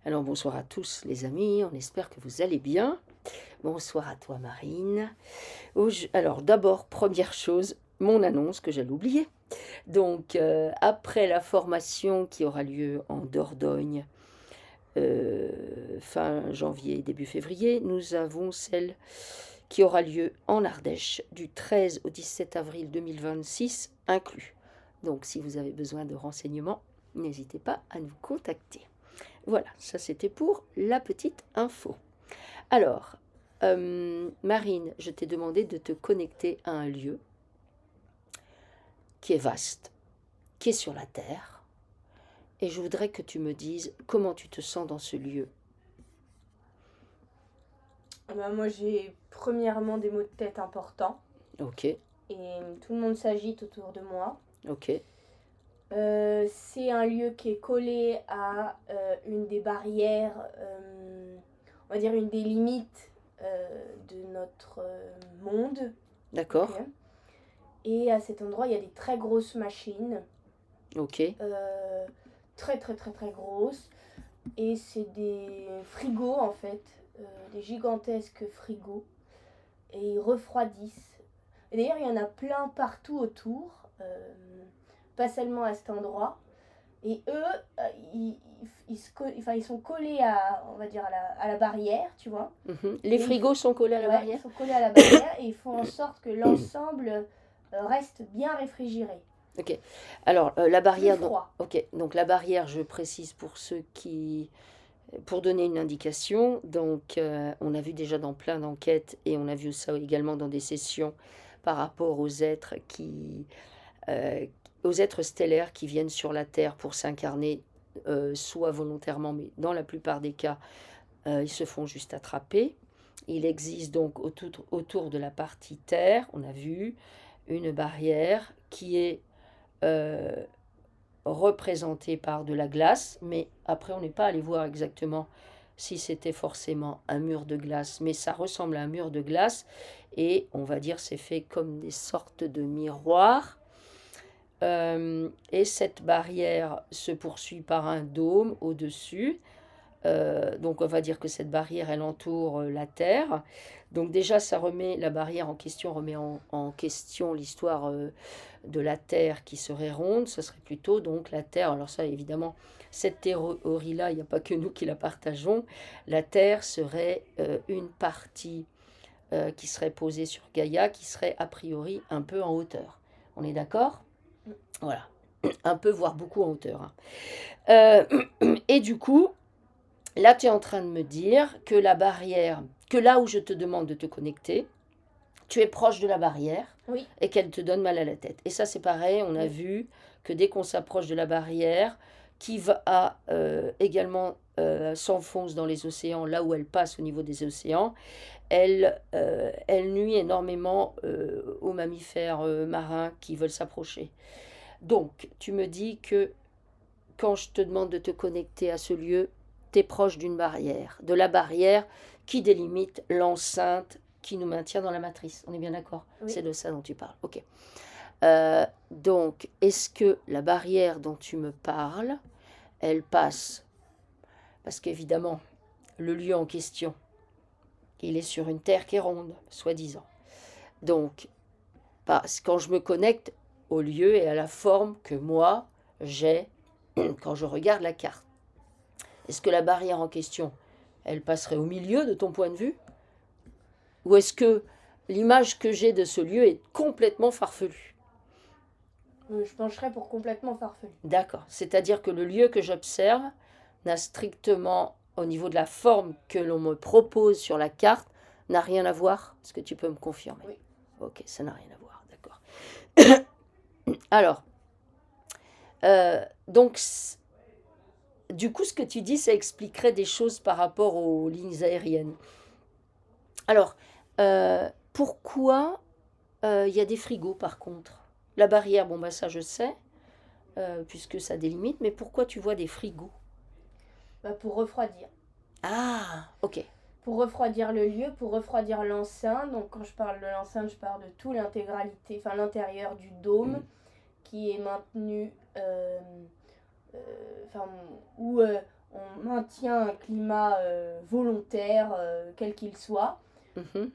Alors bonsoir à tous les amis, on espère que vous allez bien. Bonsoir à toi Marine. Alors d'abord, première chose, mon annonce que j'allais oublier. Donc après la formation qui aura lieu en Dordogne fin janvier, début février, nous avons celle qui aura lieu en Ardèche du 13 au 17 avril 2026 inclus. Donc si vous avez besoin de renseignements, n'hésitez pas à nous contacter. Voilà, ça c'était pour la petite info. Alors, Marine, je t'ai demandé de te connecter à un lieu qui est vaste, qui est sur la Terre, et je voudrais que tu me dises comment tu te sens dans ce lieu. Moi, j'ai premièrement des maux de tête importants Ok, et tout le monde s'agite autour de moi. ok, C'est un lieu qui est collé à une des barrières, on va dire une des limites de notre monde. d'accord, Ok. Et à cet endroit, il y a des très grosses machines, ok, très très très très grosses. Et c'est des frigos en fait, des gigantesques frigos. Et ils refroidissent. Et d'ailleurs, il y en a plein partout autour, pas seulement à cet endroit. Et eux, ils sont collés à, on va dire, à la barrière, tu vois. mhm. Les Et frigos sont collés à la ouais, barrière? ils sont collés à la barrière et ils font en sorte que l'ensemble reste bien réfrigéré. Ok, alors la Plus barrière, froid. ok, donc la barrière, je précise pour ceux qui, pour donner une indication, donc on a vu déjà dans plein d'enquêtes et on a vu ça également dans des sessions par rapport euh, aux êtres stellaires qui viennent sur la Terre pour s'incarner, soit volontairement, mais dans la plupart des cas, ils se font juste attraper. Il existe donc autour de la partie Terre, on a vu, une barrière qui est euh, représentée par de la glace, mais après on n'est pas allé voir exactement si c'était forcément un mur de glace, mais ça ressemble à un mur de glace et on va dire c'est fait comme des sortes de miroirs. Et cette barrière se poursuit par un dôme au-dessus. Donc on va dire que cette barrière, elle entoure la Terre. Donc déjà, ça remet la barrière en question, remet en question l'histoire de la Terre qui serait ronde. Ce serait plutôt donc la Terre. Alors ça, évidemment, cette théorie-là, il n'y a pas que nous qui la partageons. La Terre serait une partie qui serait posée sur Gaïa, qui serait a priori un peu en hauteur. On est d'accord? Voilà. Un peu, voire beaucoup en hauteur, hein. Et du coup, là, tu es en train de me dire que la barrière, que là où je te demande de te connecter, tu es proche de la barrière Oui. et qu'elle te donne mal à la tête. Et ça, c'est pareil, on a vu que dès qu'on s'approche de la barrière, qui va également s'enfonce dans les océans, là où elle passe au niveau des océans, elle nuit énormément aux mammifères marins qui veulent s'approcher. Donc, tu me dis que quand je te demande de te connecter à ce lieu, tu es proche d'une barrière, de la barrière qui délimite l'enceinte qui nous maintient dans la matrice. On est bien d'accord? Oui. C'est de ça dont tu parles. Ok. Donc, est-ce que la barrière dont tu me parles, elle passe? Parce qu'évidemment, le lieu en question, il est sur une terre qui est ronde, soi-disant. Donc, quand je me connecte au lieu et à la forme que moi, j'ai quand je regarde la carte, est-ce que la barrière en question, elle passerait au milieu de ton point de vue? Ou est-ce que l'image que j'ai de ce lieu est complètement farfelue? Je pencherais pour complètement farfelu. D'accord. C'est-à-dire que le lieu que j'observe n'a strictement, au niveau de la forme que l'on me propose sur la carte, n'a rien à voir. Est-ce que tu peux me confirmer? Oui. Ok, ça n'a rien à voir. D'accord. Alors, donc, du coup, ce que tu dis, ça expliquerait des choses par rapport aux lignes aériennes. Alors, pourquoi il y a des frigos par contre? La barrière, bon bah ça je sais, puisque ça délimite, mais pourquoi tu vois des frigos? Pour refroidir. Ah, ok. Pour refroidir le lieu, pour refroidir l'enceinte. Donc quand je parle de l'enceinte, je parle de tout l'intégralité, enfin l'intérieur du dôme qui est maintenu, où maintient un climat volontaire, quel qu'il soit, Mhm.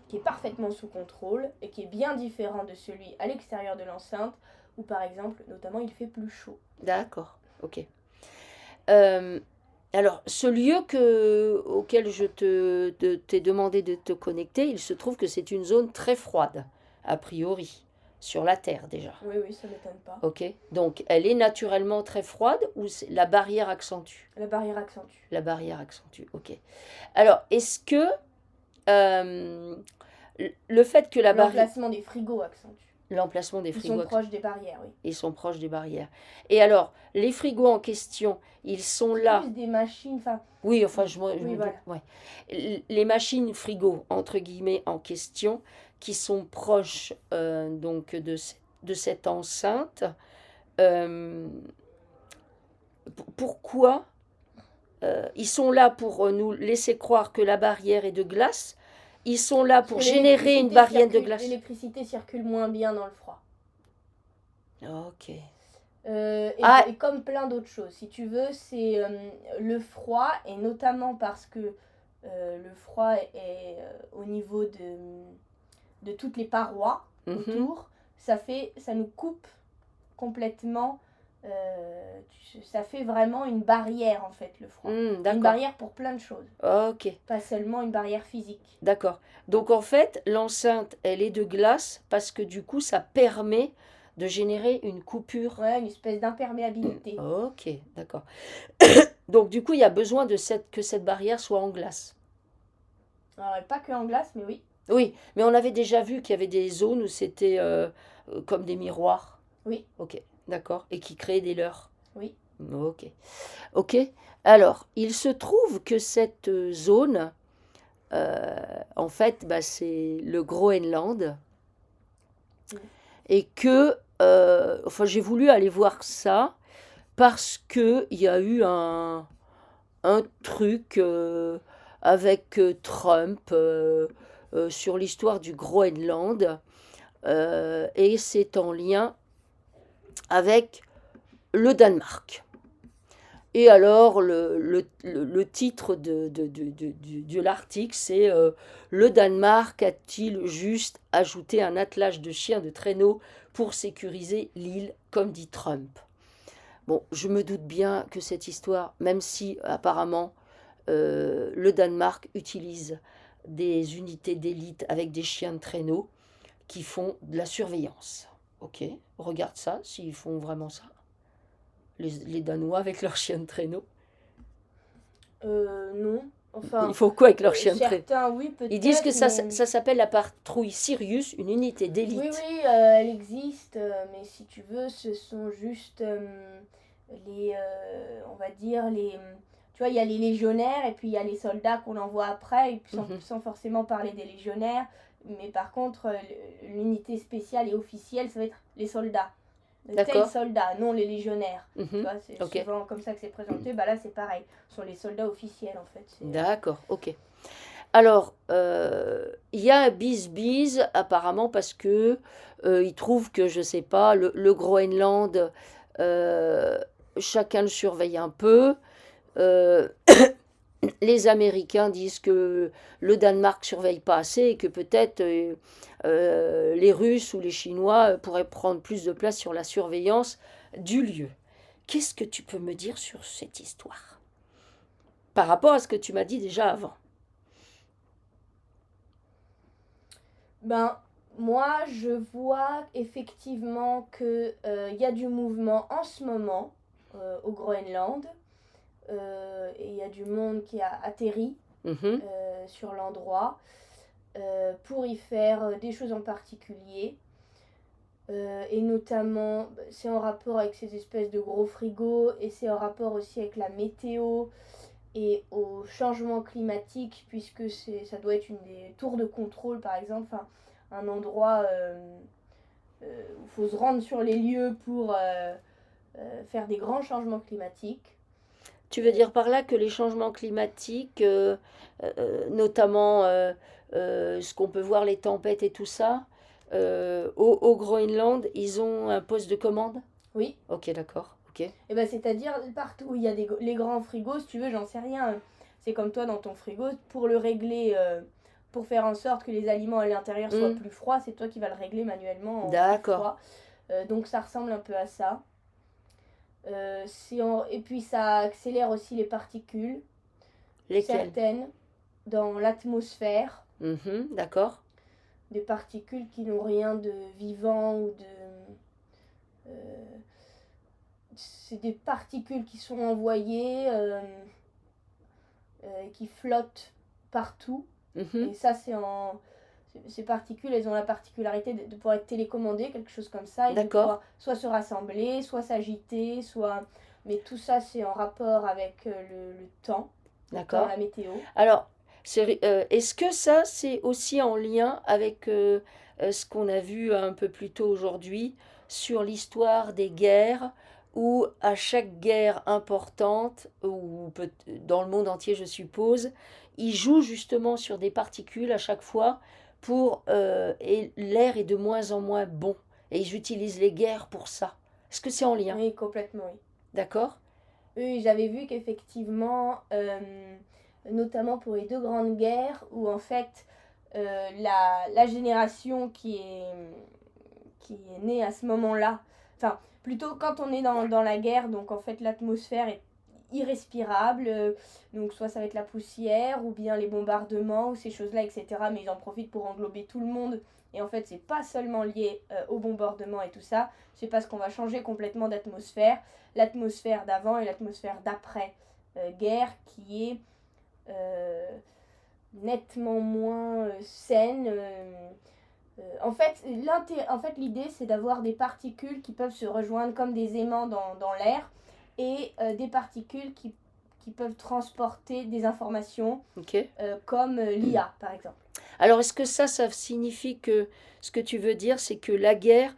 qui est parfaitement sous contrôle et qui est bien différent de celui à l'extérieur de l'enceinte, où par exemple, notamment, il fait plus chaud. D'accord, ok. Euh, alors, ce lieu auquel t'ai demandé de te connecter, il se trouve que c'est une zone très froide, a priori, sur la Terre déjà. Oui, oui, ça m'étonne pas. Ok, donc elle est naturellement très froide ou la barrière accentue? La barrière accentue. La barrière accentue, ok. Alors, est-ce que euh, le fait que la barrière, L'emplacement des frigos accentue. l'emplacement des Ils frigos sont proches des barrières, oui. ils sont proches des barrières. Et alors, les frigos en question, ils sont là. Plus des machines, enfin, Oui, enfin, je oui, me doute. voilà. Ouais. Les machines frigo, entre guillemets, en question, qui sont proches donc de cette enceinte, euh, pourquoi ils sont là pour nous laisser croire que la barrière est de glace. Ils sont là Parce pour que générer une barrière de glace. l'électricité circule moins bien dans le froid. Ok. Et comme plein d'autres choses, si tu veux, c'est le froid, et notamment parce que le froid est au niveau de toutes les parois autour, ça nous coupe complètement, ça fait vraiment une barrière en fait, le froid. Une barrière pour plein de choses. Ok. Pas seulement une barrière physique. D'accord. Donc en fait, l'enceinte, elle est de glace parce que du coup, ça permet de générer une coupure. Ouais, une espèce d'imperméabilité. Ok, d'accord. Donc du coup, il y a besoin que cette barrière soit en glace. Alors, pas que en glace, mais oui. Oui, mais on avait déjà vu qu'il y avait des zones où c'était comme des miroirs. Oui. Ok, d'accord. Et qui créaient des leurres. Oui. Ok. Ok. Alors, il se trouve que cette zone, en fait, bah, c'est le Groenland. Et que, enfin, j'ai voulu aller voir ça parce qu'il y a eu un truc avec Trump sur l'histoire du Groenland. Et c'est en lien avec le Danemark. Et alors, le titre de l'article, c'est Le Danemark a-t-il juste ajouté un attelage de chiens de traîneau pour sécuriser l'île, comme dit Trump? Bon, je me doute bien que cette histoire, même si apparemment le Danemark utilise des unités d'élite avec des chiens de traîneau qui font de la surveillance. Ok, regarde ça, s'ils font vraiment ça. Les Danois avec leurs chiens de traîneau. Non. Enfin, il faut quoi avec leurs chiens de traîneau? Certains, oui, peut-être. Ils disent que ça mais... s'appelle la patrouille Sirius, une unité d'élite. Oui, oui, elle existe, mais si tu veux, ce sont juste on va dire, tu vois, il y a les légionnaires et puis il y a les soldats qu'on envoie après, et puis sans forcément parler des légionnaires. Mais par contre, l'unité spéciale et officielle, ça va être les soldats. Tels soldats, non les légionnaires. Tu vois, c'est souvent comme ça que c'est présenté. Bah là, c'est pareil. Ce sont les soldats officiels, en fait. D'accord, ok. Alors, il y a un bis-bis, apparemment, parce que ils trouvent que, je sais pas, le Groenland, chacun le surveille un peu. Les Américains disent que le Danemark surveille pas assez et que peut-être les Russes ou les Chinois pourraient prendre plus de place sur la surveillance du lieu. Qu'est-ce que tu peux me dire sur cette histoire par rapport à ce que tu m'as dit déjà avant? Ben, moi, je vois effectivement qu'il y a du mouvement en ce moment au Groenland. Et il y a du monde qui a atterri sur l'endroit pour y faire des choses en particulier. Et notamment, c'est en rapport avec ces espèces de gros frigos, et c'est en rapport aussi avec la météo et au changement climatique, puisque ça doit être une des tours de contrôle, par exemple, enfin, un endroit où il faut se rendre sur les lieux pour faire des grands changements climatiques. Tu veux dire par là que les changements climatiques, notamment ce qu'on peut voir, les tempêtes et tout ça, au Groenland, ils ont un poste de commande? Oui. Ok, d'accord. Ok. Et ben, c'est-à-dire partout où il y a les grands frigos, si tu veux, j'en sais rien. C'est comme toi dans ton frigo, pour le régler, pour faire en sorte que les aliments à l'intérieur soient plus froids, c'est toi qui vas le régler manuellement en plus D'accord. froid. Donc ça ressemble un peu à ça. Et puis ça accélère aussi les particules, Lesquels? certaines, dans l'atmosphère, D'accord. des particules qui n'ont rien de vivant ou de... c'est des particules qui sont envoyées et qui flottent partout. Et ça, ces particules, elles ont la particularité de pouvoir être télécommandées, quelque chose comme ça, et de D'accord. pouvoir soit se rassembler, soit s'agiter, soit... Mais tout ça, c'est en rapport avec le temps, D'accord. la météo. Alors, est-ce que ça, c'est aussi en lien avec ce qu'on a vu un peu plus tôt aujourd'hui sur l'histoire des guerres, où à chaque guerre importante, ou dans le monde entier, je suppose, ils jouent justement sur des particules à chaque fois et l'air est de moins en moins bon. Et ils utilisent les guerres pour ça. Est-ce que c'est en lien? Oui, complètement, oui. D'accord? Oui, j'avais vu qu'effectivement, notamment pour les deux grandes guerres, où en fait, la génération qui est née à ce moment-là, enfin, plutôt quand on est dans la guerre, donc en fait l'atmosphère est irrespirable, donc soit ça va être la poussière, ou bien les bombardements, ou ces choses-là, etc. Mais ils en profitent pour englober tout le monde. Et en fait, c'est pas seulement lié au bombardement et tout ça, c'est parce qu'on va changer complètement d'atmosphère. L'atmosphère d'avant et l'atmosphère d'après-guerre qui est nettement moins saine. En fait, l'idée, c'est d'avoir des particules qui peuvent se rejoindre comme des aimants dans l'air et des particules qui peuvent transporter des informations Ok. comme l'IA, par exemple. Alors, est-ce que ça signifie que ce que tu veux dire, c'est que la guerre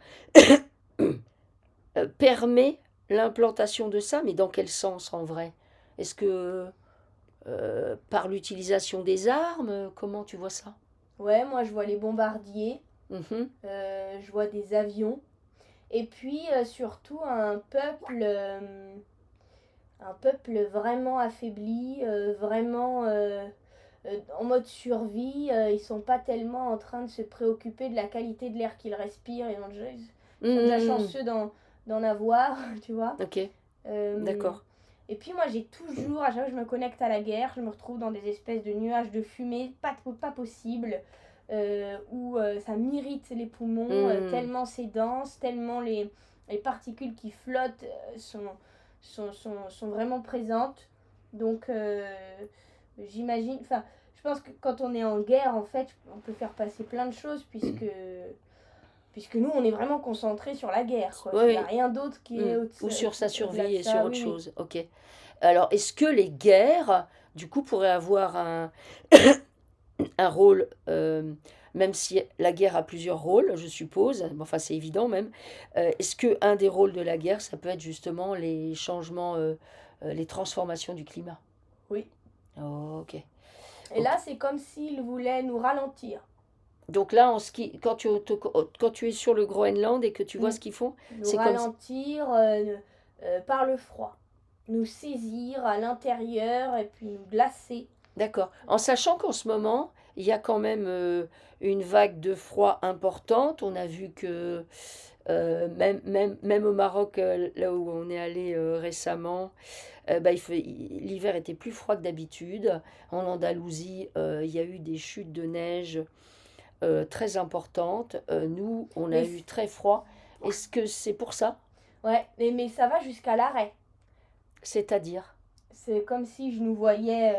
permet l'implantation de ça, mais dans quel sens en vrai? Est-ce que par l'utilisation des armes, comment tu vois ça? Ouais, moi je vois les bombardiers, Mhm. je vois des avions, et puis surtout un peuple vraiment affaibli, vraiment en mode survie. Ils sont pas tellement en train de se préoccuper de la qualité de l'air qu'ils respirent. Ils sont déjà chanceux d'en avoir, tu vois. Ok, d'accord. Et puis moi j'ai toujours, à chaque fois que je me connecte à la guerre, je me retrouve dans des espèces de nuages de fumée, pas possible, où ça m'irrite les poumons, tellement c'est dense, tellement les particules qui flottent sont vraiment présentes. Donc j'imagine, enfin je pense que quand on est en guerre, en fait, on peut faire passer plein de choses puisque nous, on est vraiment concentrés sur la guerre. Quoi. Oui, Il n'y a rien d'autre qui est ou sur sa survie et ça, sur autre oui. chose. Ok. Alors, est-ce que les guerres, du coup, pourraient avoir un rôle, même si la guerre a plusieurs rôles, je suppose, enfin c'est évident même, est-ce que un des rôles de la guerre, ça peut être justement les changements, les transformations du climat? Oui. Oh, ok. Et là, c'est comme s'ils voulaient nous ralentir. Donc là, quand tu es sur le Groenland et que tu vois ce qu'ils font, Nous c'est ralentir par le froid. Nous saisir à l'intérieur et puis nous glacer. D'accord. En sachant qu'en ce moment, il y a quand même une vague de froid importante. On a vu que même au Maroc, là où on est allé récemment, l'hiver était plus froid que d'habitude. En Andalousie, il y a eu des chutes de neige très importantes. Nous, on a eu très froid. Est-ce que c'est pour ça? Ouais, mais ça va jusqu'à l'arrêt. C'est-à-dire? C'est comme si je nous voyais,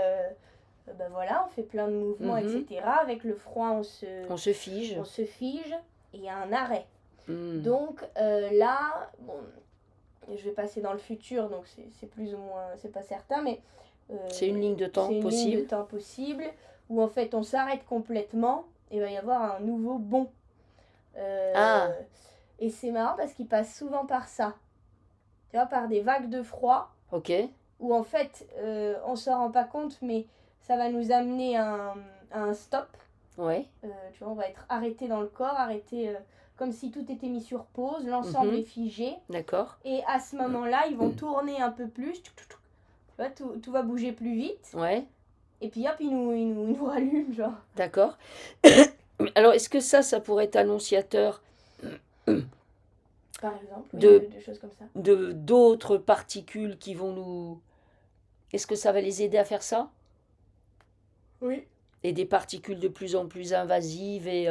ben voilà, on fait plein de mouvements, etc. Avec le froid, on se fige. On se fige et il y a un arrêt. Donc là, bon, je vais passer dans le futur, donc c'est plus ou moins, c'est pas certain, mais c'est une ligne de temps c'est une possible. ligne de temps possible où en fait on s'arrête complètement et il va y avoir un nouveau bond. Et c'est marrant parce qu'il passe souvent par ça. Tu vois, par des vagues de froid. Ok. Où en fait, on s'en rend pas compte, mais ça va nous amener à un stop. Ouais. Tu vois, on va être arrêté dans le corps, arrêté comme si tout était mis sur pause, l'ensemble est figé. D'accord. Et à ce moment-là, ils vont tourner un peu plus. Tu vois, tout va bouger plus vite. Ouais, Et puis hop, ils nous rallument, genre. d'accord. Alors, est-ce que ça pourrait être annonciateur Par exemple, oui, De- de choses comme ça. d'autres particules qui vont nous... Est-ce que ça va les aider à faire ça? Oui. Et des particules de plus en plus invasives et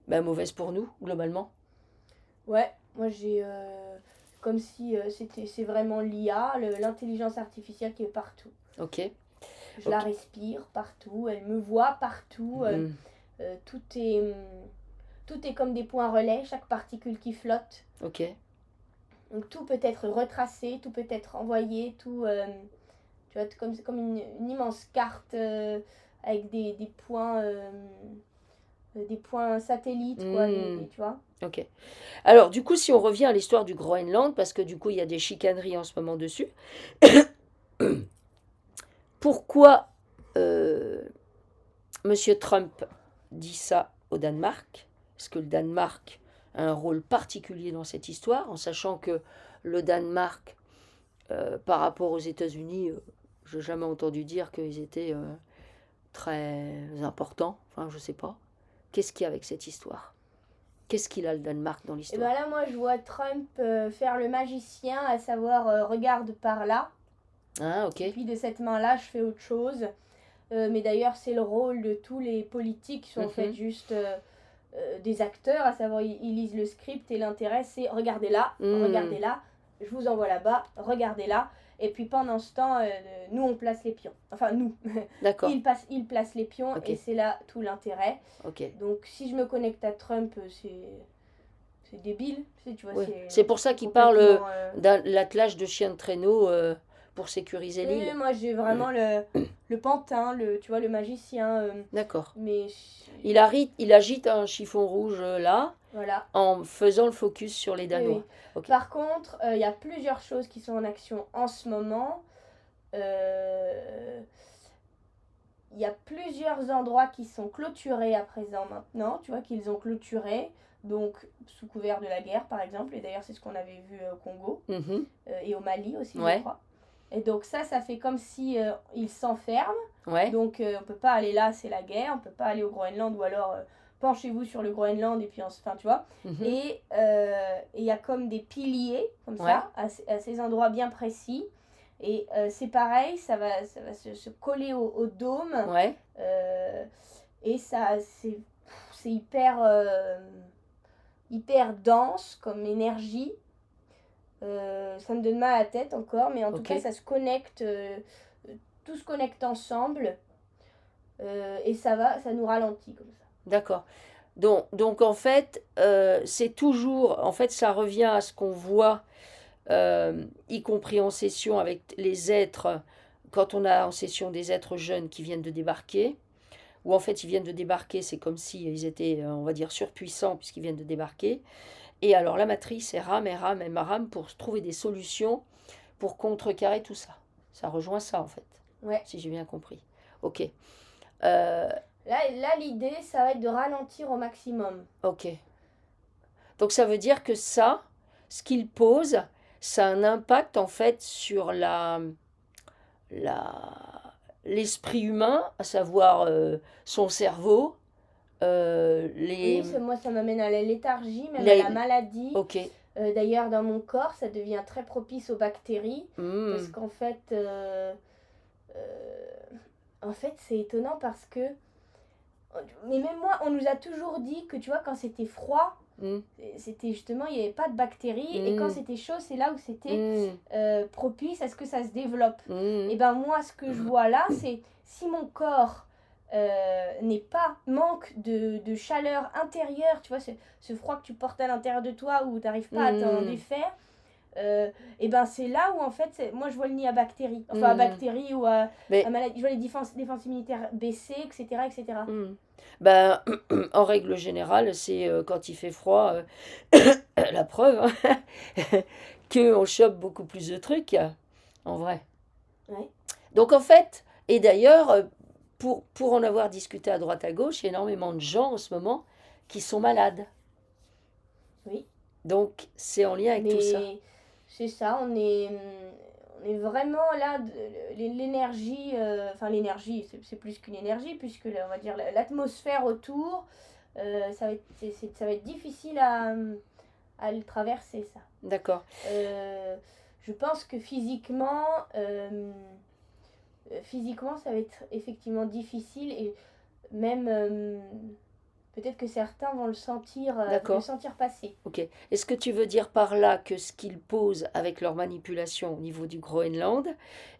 mauvaises pour nous, globalement? Ouais, moi j'ai... comme si c'est vraiment l'IA, l'intelligence artificielle qui est partout. Ok. Je la respire partout, elle me voit partout. Mm. Tout est comme des points relais, chaque particule qui flotte. Ok. Donc tout peut être retracé, tout peut être envoyé, tout... tu vois, c'est comme une immense carte avec des points satellites, quoi, tu vois. Ok. Alors, du coup, si on revient à l'histoire du Groenland, parce que du coup, il y a des chicaneries en ce moment dessus, pourquoi Monsieur Trump dit ça au Danemark? Est-ce que le Danemark a un rôle particulier dans cette histoire, en sachant que le Danemark, par rapport aux États-Unis, je n'ai jamais entendu dire qu'ils étaient très importants. Enfin, je sais pas. Qu'est-ce qu'il y a avec cette histoire? Qu'est-ce qu'il a le Danemark dans Et l'histoire? ben là, moi, je vois Trump faire le magicien, à savoir, regarde par là. Ah, ok. Et puis de cette main-là, je fais autre chose. Mais d'ailleurs, c'est le rôle de tous les politiques qui sont en fait juste des acteurs, à savoir ils lisent le script et l'intérêt c'est regardez là, je vous envoie là-bas, regardez là. Et puis pendant ce temps, nous on place les pions. Enfin nous, D'accord. ils placent les pions Ok. et c'est là tout l'intérêt. Ok. Donc si je me connecte à Trump, c'est débile. Tu vois, Oui. C'est pour ça qu'il parle complètement, l'attelage de chiens de traîneau pour sécuriser oui, l'île. moi j'ai vraiment le pantin, tu vois, le magicien. D'accord. Mais Il agite un chiffon rouge là, voilà. en faisant le focus sur les Oui, Danois. oui. Ok. Par contre, il y a plusieurs choses qui sont en action en ce moment. Il y a plusieurs endroits qui sont clôturés à présent maintenant, tu vois, qu'ils ont clôturés, donc sous couvert de la guerre par exemple, et d'ailleurs c'est ce qu'on avait vu au Congo Mhm. et au Mali aussi, Ouais. je crois. Et donc ça fait comme si ils s'enferment, Ouais. donc on peut pas aller là, c'est la guerre, on peut pas aller au Groenland, ou alors penchez-vous sur le Groenland, et puis enfin tu vois. Mhm. Et il y a comme des piliers, comme Ouais. ça, à ces endroits bien précis. Et c'est pareil, ça va se coller au dôme. Ouais. Et ça, c'est hyper dense comme énergie. Ça me donne mal à la tête encore, mais en tout Ok. cas, ça se connecte. Tout se connecte ensemble. Et ça nous ralentit comme ça. D'accord. Donc en fait, c'est toujours, en fait, ça revient à ce qu'on voit, y compris en session avec les êtres, quand on a en session des êtres jeunes qui viennent de débarquer, ou en fait ils viennent de débarquer, c'est comme s'ils étaient, on va dire, surpuissants puisqu'ils viennent de débarquer. Et alors la matrice, elle rame, elle rame, elle rame pour trouver des solutions pour contrecarrer tout ça. Ça rejoint ça en fait, Ouais. si j'ai bien compris. Ok. Là, l'idée, ça va être de ralentir au maximum. Ok. Donc ça veut dire que ça, ce qu'il pose, ça a un impact en fait sur l'esprit humain, à savoir son cerveau, Oui, moi, ça m'amène à la léthargie, même à la maladie. Ok. D'ailleurs, dans mon corps, ça devient très propice aux bactéries. Parce Mm. qu'en fait, c'est étonnant parce que... Mais même moi, on nous a toujours dit que, tu vois, quand c'était froid, Mm. c'était justement, il n'y avait pas de bactéries. Et quand c'était chaud, c'est là où c'était Mm. propice à ce que ça se développe. Mm. Et ben moi, ce que je vois là, c'est si mon corps manque de chaleur intérieure, tu vois, ce froid que tu portes à l'intérieur de toi où tu n'arrives pas à t'en défaire, et ben c'est là où en fait, moi je vois le nid à bactéries, enfin à bactéries ou à maladie, je vois les défenses immunitaires baisser, etc. etc. Ben, en règle générale, c'est quand il fait froid, la preuve, hein, qu'on chope beaucoup plus de trucs, en vrai. Ouais. Donc en fait, et d'ailleurs, pour en avoir discuté à droite à gauche, il y a énormément de gens en ce moment qui sont malades. Oui. Donc, c'est en lien avec tout ça. Mais c'est ça, on est vraiment là, l'énergie, enfin l'énergie, c'est plus qu'une énergie, puisque on va dire l'atmosphère autour, ça va être, ça va être difficile à le traverser, ça. D'accord. Je pense que physiquement, ça va être effectivement difficile et même peut-être que certains vont D'accord. le sentir passer. Ok. Est-ce que tu veux dire par là que ce qu'ils posent avec leur manipulation au niveau du Groenland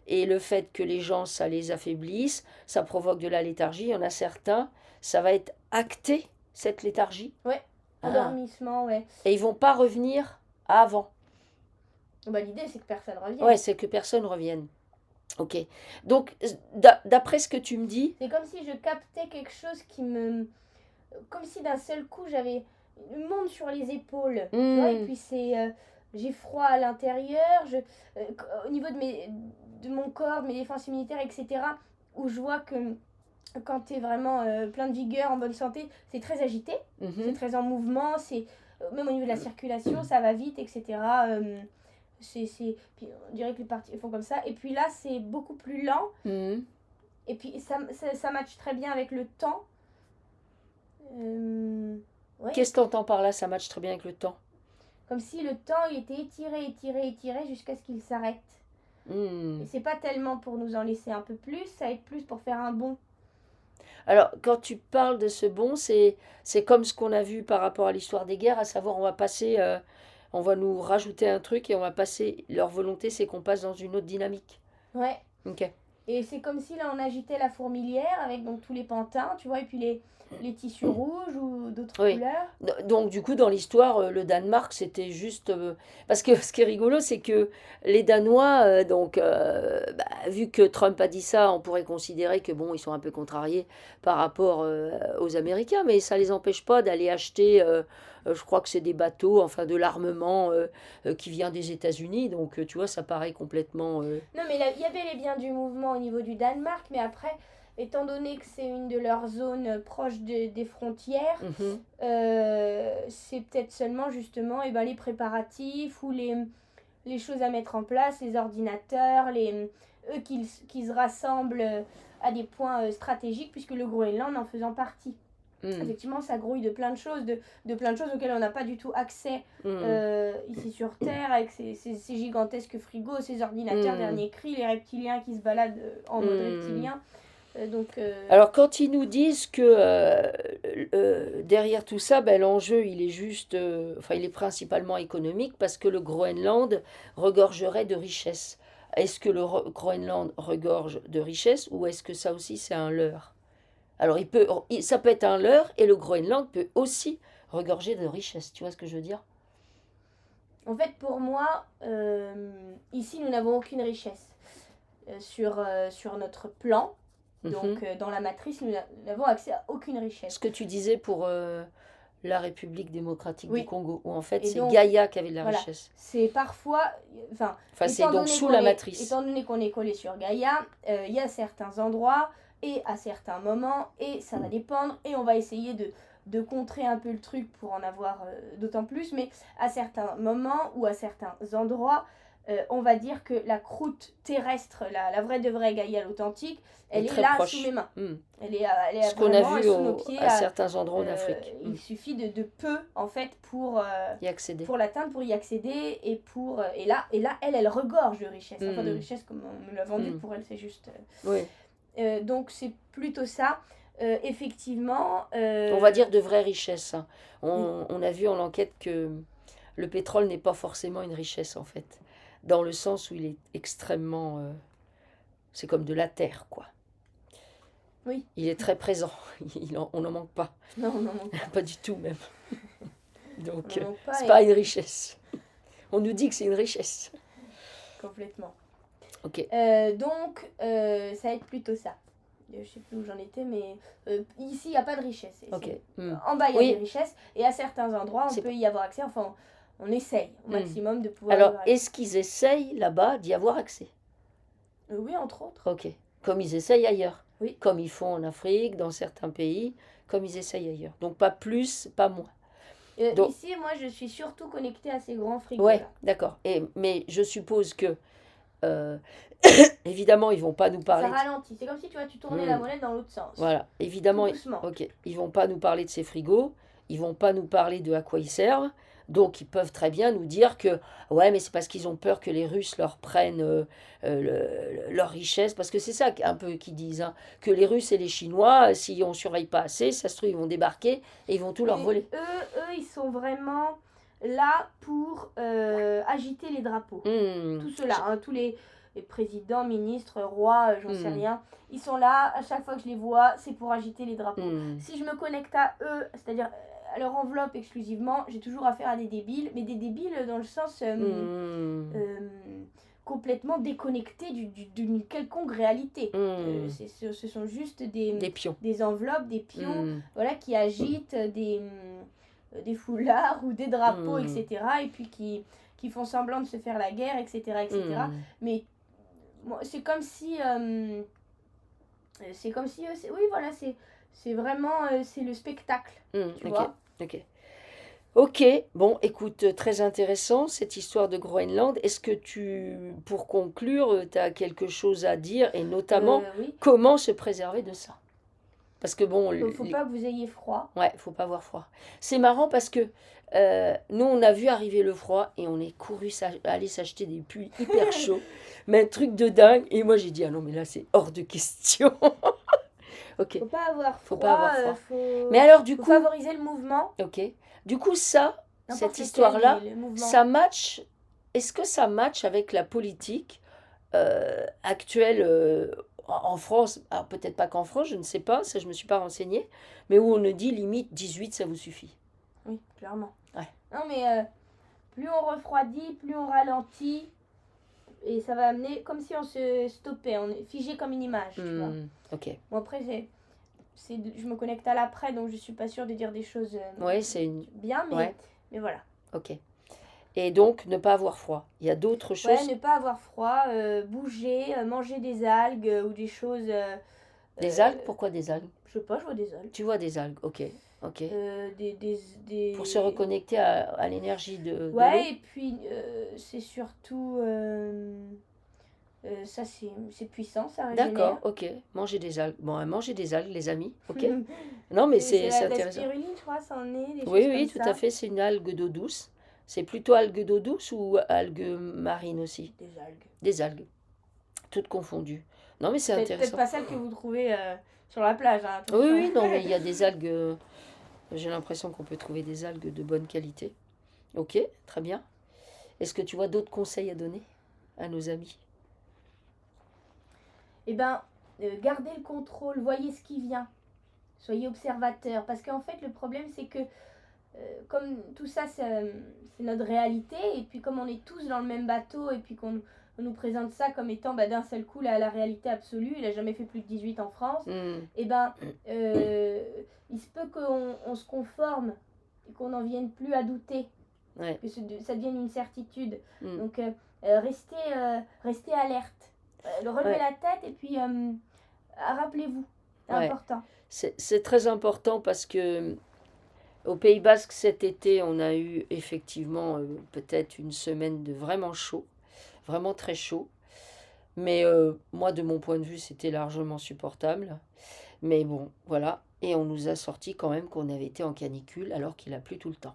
et le fait que les gens, ça les affaiblisse, ça provoque de la léthargie, il y en a certains, ça va être acté, cette léthargie? Ouais, Ah. endormissement, ouais. Et ils vont pas revenir à avant. Bah, l'idée, c'est que personne revienne. Ouais, c'est que personne revienne. Ok. Donc, d'après ce que tu me dis, C'est comme si je captais quelque chose comme si d'un seul coup, j'avais le monde sur les épaules. Tu vois, et puis j'ai froid à l'intérieur, au niveau de mon corps, de mes défenses immunitaires, etc., où je vois que quand tu es vraiment plein de vigueur, en bonne santé, c'est très agité, c'est très en mouvement, même au niveau de la circulation, ça va vite, etc. Puis on dirait que les parties font comme ça. Et puis là, c'est beaucoup plus lent. Et puis ça matche très bien avec le temps. Ouais. Qu'est-ce que tu entends par là? Ça matche très bien avec le temps. Comme si le temps il était étiré jusqu'à ce qu'il s'arrête. Et c'est pas tellement pour nous en laisser un peu plus, ça va être plus pour faire un bond. Alors, quand tu parles de ce bond, c'est comme ce qu'on a vu par rapport à l'histoire des guerres, à savoir on va nous rajouter un truc et on va passer, leur volonté c'est qu'on passe dans une autre dynamique. Ouais. Ok. Et c'est comme si là on agitait la fourmilière avec donc tous les pantins, tu vois, et puis les tissus rouges ou d'autres couleurs. Donc du coup dans l'histoire, le Danemark c'était juste... parce que ce qui est rigolo c'est que les Danois, vu que Trump a dit ça, on pourrait considérer que bon ils sont un peu contrariés par rapport aux Américains, mais ça les empêche pas d'aller acheter, je crois que c'est des bateaux, enfin de l'armement qui vient des États-Unis, donc tu vois ça paraît complètement... Non mais il y a bel et bien du mouvement au niveau du Danemark, mais après... Étant donné que c'est une de leurs zones proches des frontières, c'est peut-être seulement justement les préparatifs ou les choses à mettre en place, les ordinateurs, eux qui se rassemblent à des points stratégiques, puisque le Groenland en faisant partie. Effectivement, ça grouille de plein de choses, de plein de choses auxquelles on n'a pas du tout accès ici sur Terre, avec ces gigantesques frigos, ces ordinateurs dernier cri, les reptiliens qui se baladent en mode reptilien. Alors quand ils nous disent que derrière tout ça, l'enjeu il est juste, il est principalement économique parce que le Groenland regorgerait de richesses. Est-ce que le Groenland regorge de richesses ou est-ce que ça aussi c'est un leurre? Alors ça peut être un leurre et le Groenland peut aussi regorger de richesses. Tu vois ce que je veux dire? En fait, pour moi, ici nous n'avons aucune richesse sur notre plan. Donc, dans la matrice, nous n'avons accès à aucune richesse. Ce que tu disais pour la République démocratique du Congo, où en fait c'est donc, Gaïa qui avait de la richesse. C'est parfois... c'est donc sous la matrice. Étant donné qu'on est collé sur Gaïa, il y a certains endroits et à certains moments, et ça va dépendre, et on va essayer de contrer un peu le truc pour en avoir d'autant plus, mais à certains moments ou à certains endroits, on va dire que la croûte terrestre, la vraie de vraie Gaïa l'authentique, elle est là proche. Sous mes mains. Elle est ce qu'on a vu sous nos pieds à certains endroits en Afrique. Il suffit de peu en fait pour y accéder, pour l'atteindre, pour y accéder et là elle regorge de richesse, enfin de richesse comme on me l'a vendu pour elle, c'est juste. Donc c'est plutôt ça. Effectivement. On va dire de vraies richesses. Hein. On a vu en enquête que le pétrole n'est pas forcément une richesse en fait. Dans le sens où il est extrêmement... c'est comme de la terre, quoi. Oui. Il est très présent. On n'en manque pas. Non, on n'en manque pas. Pas du tout, même. Donc, c'est pas une richesse. On nous dit que c'est une richesse. Complètement. Ok. Donc, ça va être plutôt ça. Je sais plus où j'en étais, mais ici, il n'y a pas de richesse. Ok. En bas, il y a des richesses. Et à certains endroits, on peut y avoir accès. Enfin... On essaye au maximum de pouvoir... Alors, est-ce qu'ils essayent là-bas d'y avoir accès? Oui, entre autres. Ok. Comme ils essayent ailleurs. Oui. Comme ils font en Afrique, dans certains pays. comme ils essayent ailleurs. Donc pas plus, pas moins. Donc, Ici, moi, je suis surtout connectée à ces grands frigos ouais, là. d'accord. Mais je suppose que, euh, évidemment, ils vont pas nous Ça parler. ralentit. C'est comme si tu tournais la monnaie dans l'autre sens. Voilà, Tout évidemment, doucement. ok, ils vont pas nous parler de ces frigos, ils vont pas nous parler de à quoi ils servent, donc ils peuvent très bien nous dire que ouais, mais c'est parce qu'ils ont peur que les Russes leur prennent leur richesse, parce que c'est ça un peu qu'ils disent, hein, que les Russes et les Chinois, si on surveille pas assez, ça se trouve ils vont débarquer et ils vont tout leur Mais voler. eux, ils sont vraiment là pour agiter les drapeaux. Tout cela, hein, tous les présidents, ministres, rois, j'en sais rien. Ils sont là, à chaque fois que je les vois, c'est pour agiter les drapeaux. Si je me connecte à eux, c'est-à-dire à leur enveloppe exclusivement, j'ai toujours affaire à des débiles, mais des débiles dans le sens complètement déconnectés d'une quelconque réalité. Ce sont juste Des pions. des enveloppes, des pions, voilà, qui agitent des foulards ou des drapeaux, etc. Et puis qui font semblant de se faire la guerre, etc. etc. Mais c'est comme si... oui, voilà, c'est vraiment... c'est le spectacle, tu vois. Ok, bon, écoute, très intéressant cette histoire de Groenland. Est-ce que pour conclure, tu as quelque chose à dire et notamment Oui. comment se préserver de ça? Parce que bon, Il ne faut pas que vous ayez froid. Ouais, faut pas avoir froid. C'est marrant parce que nous, on a vu arriver le froid et on est couru aller s'acheter des pulls hyper chauds, mais un truc de dingue. Et moi, j'ai dit, ah non, mais là, c'est hors de question. Ok. Faut pas avoir froid. Faut pas avoir froid. Faut, mais alors, du faut coup. favoriser le mouvement. Ok. Du coup, ça, N'importe cette histoire-là, lequel, le mouvement. ça match. Est-ce que ça match avec la politique actuelle en France? Alors, peut-être pas qu'en France, je ne sais pas, ça, je me suis pas renseignée, mais où on nous dit limite 18, ça vous suffit. Oui, clairement. Ouais. Non, mais plus on refroidit, plus on ralentit. Et ça va amener comme si on se stoppait, on est figé comme une image, tu vois. Ok. Bon, après, je me connecte à l'après, donc je suis pas sûre de dire des choses Ouais, c'est bien, mais voilà. Ok. Et donc, ne pas avoir froid. Il y a d'autres choses. Ouais, ne pas avoir froid, bouger, manger des algues ou des choses... des algues? Pourquoi des algues? Je sais pas, je vois des algues. Tu vois des algues, ok. Ok. Des... Pour se reconnecter à l'énergie de l'eau. Ouais, et puis c'est surtout... ça, c'est puissant, ça régénère. D'accord, ok. Manger des algues. Bon, manger des algues, les amis. Ok. Non, mais c'est intéressant. La spiruline, je crois, ça en est. Des Oui, choses oui, comme tout ça. à fait. C'est une algue d'eau douce. C'est plutôt algue d'eau douce ou algue marine aussi? Des algues. Des algues. Toutes confondues. Non, mais c'est intéressant. Peut-être pas celles que vous trouvez sur la plage. Hein, oui, oui, non, mais il y a des algues. J'ai l'impression qu'on peut trouver des algues de bonne qualité. Ok, très bien. Est-ce que tu vois d'autres conseils à donner à nos amis? Eh bien, gardez le contrôle, voyez ce qui vient. Soyez observateur. Parce qu'en fait, le problème, c'est que comme tout ça, c'est notre réalité, et puis comme on est tous dans le même bateau, et puis qu'on nous présente ça comme étant d'un seul coup la réalité absolue, il n'a jamais fait plus de 18 en France, et il se peut qu'on se conforme et qu'on n'en vienne plus à douter, que ça devienne une certitude. Donc restez alerte, relevez la tête et puis rappelez-vous, c'est important. C'est très important parce que au Pays Basque cet été, on a eu effectivement peut-être une semaine de vraiment chaud, vraiment très chaud. Mais moi, de mon point de vue, c'était largement supportable. Mais bon, voilà. Et on nous a sorti quand même qu'on avait été en canicule alors qu'il a plu tout le temps.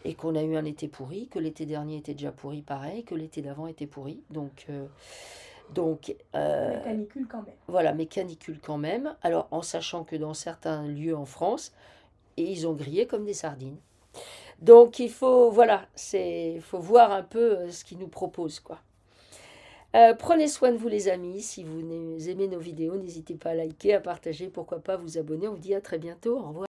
Et qu'on a eu un été pourri, que l'été dernier était déjà pourri pareil, que l'été d'avant était pourri. Mais canicule quand même. Voilà, mais canicule quand même. Alors, en sachant que dans certains lieux en France, ils ont grillé comme des sardines. Donc, il faut, voilà, faut voir un peu ce qu'ils nous proposent, quoi. Prenez soin de vous, les amis. Si vous aimez nos vidéos, n'hésitez pas à liker, à partager, pourquoi pas vous abonner. On vous dit à très bientôt. Au revoir.